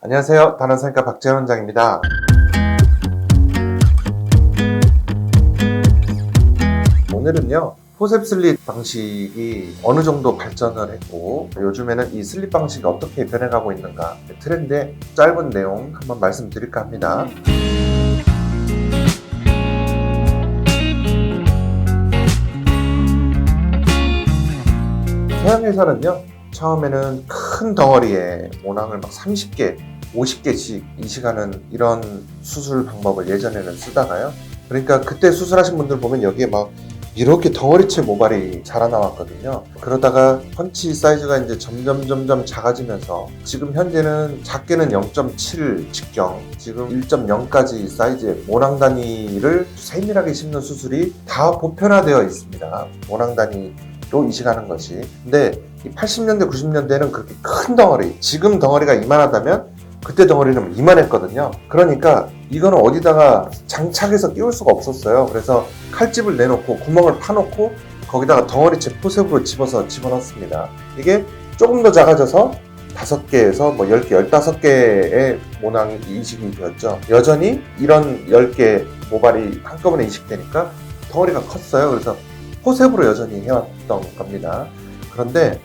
안녕하세요. 단원상과 박재현 원장입니다. 오늘은요, 포셉 슬립 방식이 어느 정도 발전을 했고 요즘에는 이 슬립 방식이 어떻게 변해가고 있는가, 트렌드의 짧은 내용 한번 말씀드릴까 합니다. 서양에서는요, 처음에는 큰 덩어리에 모낭을 막 30개, 50개씩 이식하는 이런 수술 방법을 예전에는 쓰다가요. 그러니까 그때 수술하신 분들 보면 여기에 막 이렇게 덩어리째 모발이 자라나왔거든요. 그러다가 펀치 사이즈가 이제 점점 작아지면서 지금 현재는 작게는 0.7 직경, 지금 1.0까지 사이즈의 모낭 단위를 세밀하게 심는 수술이 다 보편화되어 있습니다. 모낭 단위로 이식하는 것이. 근데 이 80년대, 90년대는 그렇게 큰 덩어리, 지금 덩어리가 이만하다면 그때 덩어리는 이만했거든요. 그러니까 이거는 어디다가 장착해서 끼울 수가 없었어요. 그래서 칼집을 내놓고 구멍을 파놓고 거기다가 덩어리째 포셉으로 집어넣습니다. 이게 조금 더 작아져서 5개에서 10개, 15개의 모낭이 이식이 되었죠. 여전히 이런 10개 모발이 한꺼번에 이식되니까 덩어리가 컸어요. 그래서 포셉으로 여전히 해왔던 겁니다. 그런데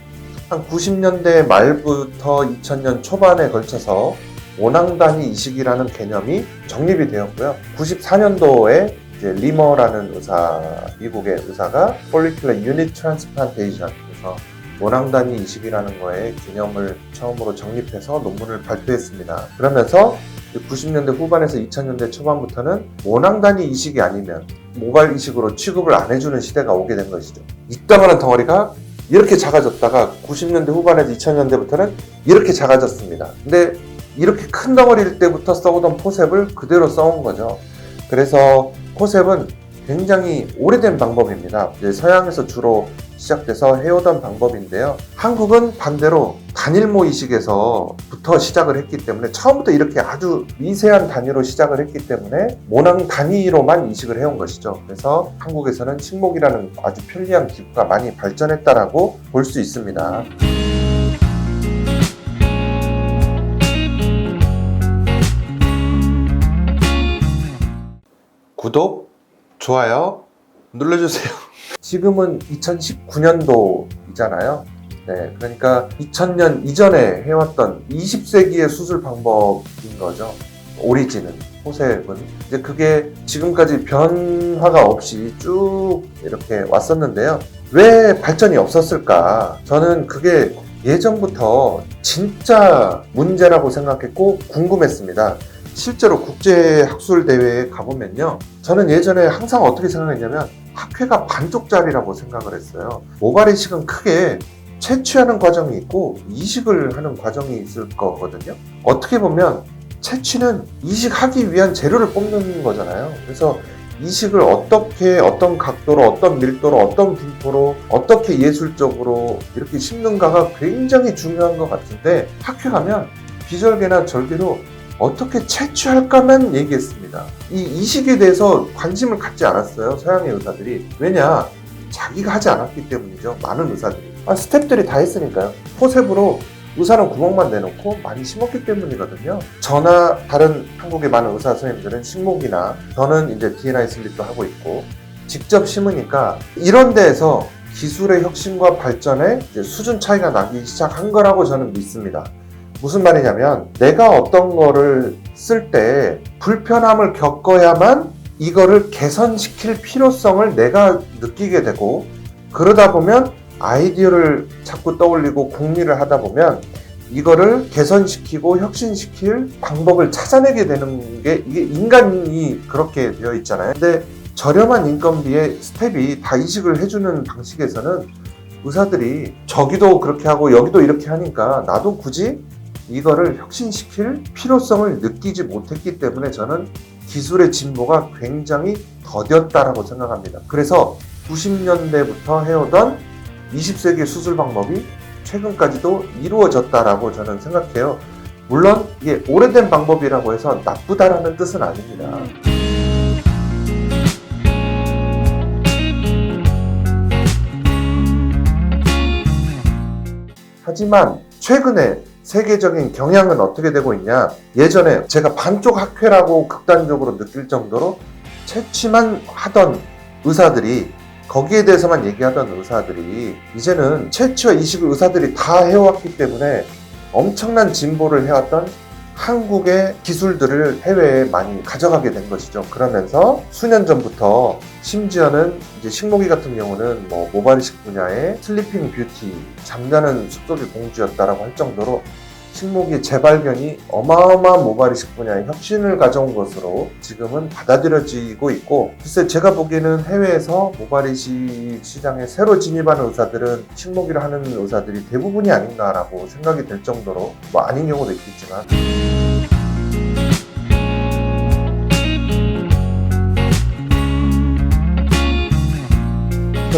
한 90년대 말부터 2000년 초반에 걸쳐서 모낭 단위 이식이라는 개념이 정립이 되었고요. 94년도에 이제 리머라는 미국의 의사가 Follicular Unit Transplantation, 그래서 모낭 단위 이식이라는 거에 개념을 처음으로 정립해서 논문을 발표했습니다. 그러면서 90년대 후반에서 2000년대 초반부터는 모낭 단위 이식이 아니면 모발 이식으로 취급을 안 해주는 시대가 오게 된 것이죠. 이따만한 덩어리가 이렇게 작아졌다가 90년대 후반에서 2000년대부터는 이렇게 작아졌습니다. 근데 이렇게 큰 덩어리일 때부터 써오던 포셉을 그대로 써온 거죠. 그래서 포셉은 굉장히 오래된 방법입니다. 이제 서양에서 주로 시작돼서 해오던 방법인데요. 한국은 반대로 단일모 이식에서부터 시작을 했기 때문에, 처음부터 이렇게 아주 미세한 단위로 시작을 했기 때문에 모낭 단위로만 이식을 해온 것이죠. 그래서 한국에서는 식목이라는 아주 편리한 기구가 많이 발전했다라고 볼 수 있습니다. 구독, 좋아요 눌러주세요. 지금은 2019년도이잖아요. 네, 그러니까 2000년 이전에 해왔던 20세기의 수술 방법인 거죠. 오리진은, 포셉은. 이제 그게 지금까지 변화가 없이 쭉 이렇게 왔었는데요. 왜 발전이 없었을까? 저는 그게 예전부터 진짜 문제라고 생각했고 궁금했습니다. 실제로 국제학술대회에 가보면요, 저는 예전에 항상 어떻게 생각했냐면 학회가 반쪽짜리라고 생각을 했어요. 모발 이식은 크게 채취하는 과정이 있고 이식을 하는 과정이 있을 거거든요. 어떻게 보면 채취는 이식하기 위한 재료를 뽑는 거잖아요. 그래서 이식을 어떻게, 어떤 각도로, 어떤 밀도로, 어떤 분포로, 어떻게 예술적으로 이렇게 심는가가 굉장히 중요한 것 같은데, 학회 가면 비절개나 절개로 어떻게 채취할까만 얘기했습니다. 이 이식에 대해서 관심을 갖지 않았어요, 서양의 의사들이. 왜냐? 자기가 하지 않았기 때문이죠, 많은 의사들이. 스텝들이 다 했으니까요. 포셉으로 의사는 구멍만 내놓고 많이 심었기 때문이거든요. 저나 다른 한국의 많은 의사 선생님들은 식목이나, 저는 이제 D&I 슬립도 하고 있고, 직접 심으니까 이런 데에서 기술의 혁신과 발전에 이제 수준 차이가 나기 시작한 거라고 저는 믿습니다. 무슨 말이냐면, 내가 어떤 거를 쓸 때 불편함을 겪어야만 이거를 개선시킬 필요성을 내가 느끼게 되고, 그러다 보면 아이디어를 자꾸 떠올리고 궁리를 하다 보면 이거를 개선시키고 혁신시킬 방법을 찾아내게 되는 게, 이게 인간이 그렇게 되어 있잖아요. 근데 저렴한 인건비에 스텝이 다 이식을 해주는 방식에서는 의사들이 저기도 그렇게 하고 여기도 이렇게 하니까 나도 굳이 이거를 혁신시킬 필요성을 느끼지 못했기 때문에 저는 기술의 진보가 굉장히 더뎠다라고 생각합니다. 그래서 90년대부터 해오던 20세기 수술 방법이 최근까지도 이루어졌다라고 저는 생각해요. 물론 이게 오래된 방법이라고 해서 나쁘다라는 뜻은 아닙니다. 하지만 최근에 세계적인 경향은 어떻게 되고 있냐. 예전에 제가 반쪽 학회라고 극단적으로 느낄 정도로 채취만 하던 의사들이, 거기에 대해서만 얘기하던 의사들이 이제는 채취와 이식을 의사들이 다 해왔기 때문에 엄청난 진보를 해왔던 한국의 기술들을 해외에 많이 가져가게 된 것이죠. 그러면서 수년 전부터 심지어는 이제 식모기 같은 경우는 뭐 모발이식 분야의 슬리핑 뷰티, 잠자는 숲속의 공주였다라고 할 정도로 식모기의 재발견이 어마어마한 모발이식 분야의 혁신을 가져온 것으로 지금은 받아들여지고 있고, 글쎄 제가 보기에는 해외에서 모발이식 시장에 새로 진입하는 의사들은 식모기를 하는 의사들이 대부분이 아닌가라고 생각이 될 정도로, 뭐 아닌 경우도 있겠지만,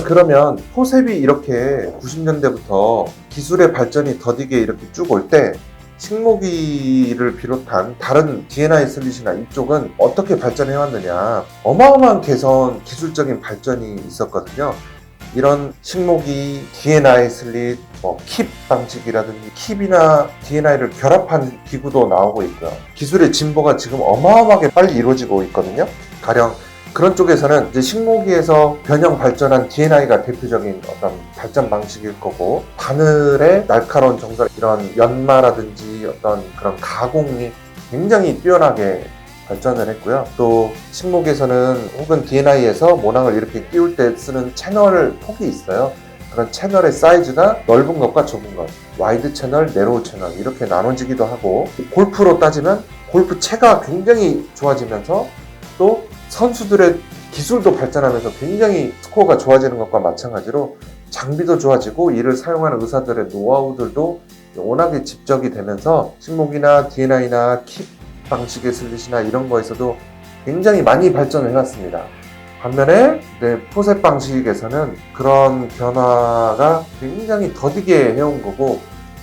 그러면 포셉이 이렇게 90년대부터 기술의 발전이 더디게 이렇게 쭉 올 때 식모기를 비롯한 다른 D&I 슬릿이나 이쪽은 어떻게 발전해 왔느냐. 어마어마한 개선, 기술적인 발전이 있었거든요. 이런 식모기, D&I 슬릿, 킵 방식이라든지 킵이나 D&I를 결합한 기구도 나오고 있고요. 기술의 진보가 지금 어마어마하게 빨리 이루어지고 있거든요. 가령 그런 쪽에서는 이제 식모기에서 변형 발전한 D&I가 대표적인 어떤 발전 방식일 거고, 바늘의 날카로운 정설, 이런 연마라든지 어떤 그런 가공이 굉장히 뛰어나게 발전을 했고요. 또 식모기에서는 혹은 D&I에서 모낭을 이렇게 끼울 때 쓰는 채널 폭이 있어요. 그런 채널의 사이즈가 넓은 것과 좁은 것, 와이드 채널, 네로우 채널 이렇게 나눠지기도 하고, 골프로 따지면 골프채가 굉장히 좋아지면서 또 선수들의 기술도 발전하면서 굉장히 스코어가 좋아지는 것과 마찬가지로 장비도 좋아지고 이를 사용하는 의사들의 노하우들도 워낙에 집적이 되면서 식모기나 D&I나 킵 방식의 슬릿이나 이런 거에서도 굉장히 많이 발전을 해왔습니다. 반면에 포셉 방식에서는 그런 변화가 굉장히 더디게 해온 거고,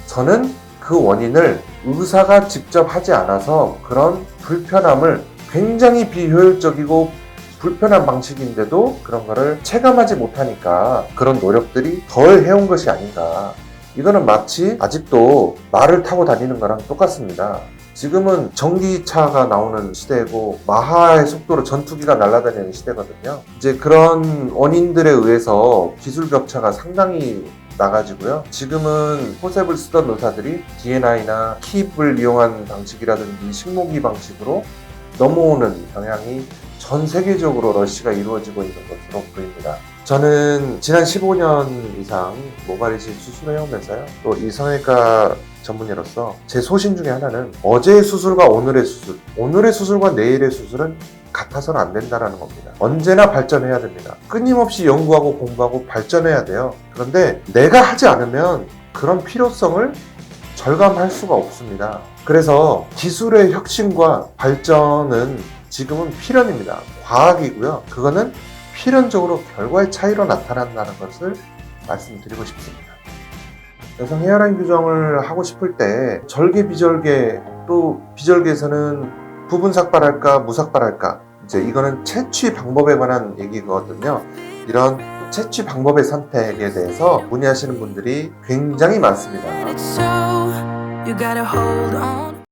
저는 그 원인을 의사가 직접 하지 않아서 그런 불편함을, 굉장히 비효율적이고 불편한 방식인데도 그런 거를 체감하지 못하니까 그런 노력들이 덜 해온 것이 아닌가. 이거는 마치 아직도 말을 타고 다니는 거랑 똑같습니다. 지금은 전기차가 나오는 시대고 마하의 속도로 전투기가 날아다니는 시대거든요. 이제 그런 원인들에 의해서 기술 격차가 상당히 나가지고요. 지금은 포셉을 쓰던 의사들이 D&I나 킵을 이용한 방식이라든지 식모기 방식으로 넘어오는 경향이 전 세계적으로 러시가 이루어지고 있는 것으로 보입니다. 저는 지난 15년 이상 모발이식 수술을 해오면서요, 또 이 성형외과 전문의로서 제 소신 중에 하나는 어제의 수술과 오늘의 수술, 오늘의 수술과 내일의 수술은 같아서는 안 된다는 겁니다. 언제나 발전해야 됩니다. 끊임없이 연구하고 공부하고 발전해야 돼요. 그런데 내가 하지 않으면 그런 필요성을 절감할 수가 없습니다. 그래서 기술의 혁신과 발전은 지금은 필연입니다. 과학이고요. 그거는 필연적으로 결과의 차이로 나타난다는 것을 말씀드리고 싶습니다. 여성 헤어라인 교정을 하고 싶을 때 절개, 비절개, 또 비절개에서는 부분 삭발할까, 무삭발할까, 이제 이거는 채취 방법에 관한 얘기거든요. 이런 채취 방법의 선택에 대해서 문의하시는 분들이 굉장히 많습니다.